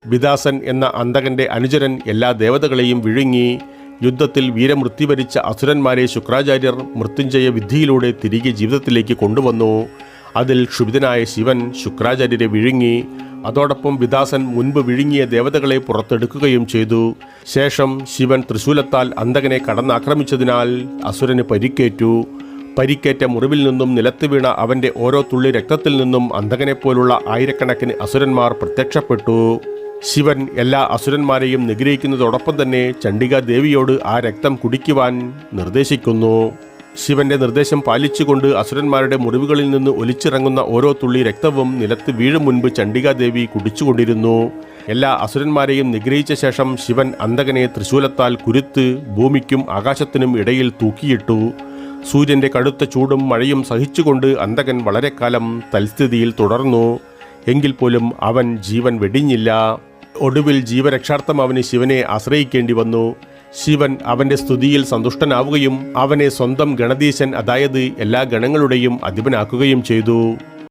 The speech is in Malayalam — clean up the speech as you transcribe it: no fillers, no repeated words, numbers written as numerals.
വിദാസൻ എന്ന അന്തകന്റെ അനുചരൻ എല്ലാ ദേവതകളെയും വിഴുങ്ങി. യുദ്ധത്തിൽ വീരമൃത്യു വരിച്ച അസുരന്മാരെ ശുക്രാചാര്യർ മൃത്യുഞ്ജയ വിദ്യയിലൂടെ തിരികെ ജീവിതത്തിലേക്ക് കൊണ്ടുവന്നു. അതിൽ ക്ഷുഭിതനായ ശിവൻ ശുക്രാചാര്യരെ വിഴുങ്ങി. അതോടൊപ്പം വിദാസൻ മുൻപ് വിഴുങ്ങിയ ദേവതകളെ പുറത്തെടുക്കുകയും ചെയ്തു. ശേഷം ശിവൻ തൃശൂലത്താൽ അന്തകനെ കടന്നാക്രമിച്ചതിനാൽ അസുരന് പരിക്കേറ്റു. പരിക്കേറ്റ മുറിവിൽ നിന്നും നിലത്ത് വീണ അവൻ്റെ ഓരോ തുള്ളി രക്തത്തിൽ നിന്നും അന്തകനെപ്പോലുള്ള ആയിരക്കണക്കിന് അസുരന്മാർ പ്രത്യക്ഷപ്പെട്ടു. ശിവൻ എല്ലാ അസുരന്മാരെയും നിഗ്രഹിക്കുന്നതോടൊപ്പം തന്നെ ചണ്ഡികാദേവിയോട് ആ രക്തം കുടിക്കുവാൻ നിർദ്ദേശിക്കുന്നു. ശിവന്റെ നിർദ്ദേശം പാലിച്ചുകൊണ്ട് അസുരന്മാരുടെ മുറിവുകളിൽ നിന്ന് ഒലിച്ചിറങ്ങുന്ന ഓരോ തുള്ളി രക്തവും നിലത്ത് വീഴും മുൻപ് ചണ്ഡികാദേവി കുടിച്ചുകൊണ്ടിരുന്നു. എല്ലാ അസുരന്മാരെയും നിഗ്രഹിച്ച ശേഷം ശിവൻ അന്തകനെ തൃശൂലത്താൽ കുരുത്ത് ഭൂമിക്കും ആകാശത്തിനും ഇടയിൽ തൂക്കിയിട്ടു. സൂര്യന്റെ കടുത്ത ചൂടും മഴയും സഹിച്ചുകൊണ്ട് അന്തകൻ വളരെ കാലം തൽസ്ഥിതിയിൽ തുടർന്നു. എങ്കിൽ പോലും അവൻ ജീവൻ വെടിഞ്ഞില്ല. ഒടുവിൽ ജീവരക്ഷാർത്ഥം അവന് ശിവനെ ആശ്രയിക്കേണ്ടി വന്നു. ശിവൻ അവന്റെ സ്തുതിയിൽ സന്തുഷ്ടനാവുകയും അവനെ സ്വന്തം ഗണധീശൻ, അതായത് എല്ലാ ഗണങ്ങളുടെയും അധിപനാക്കുകയും ചെയ്തു.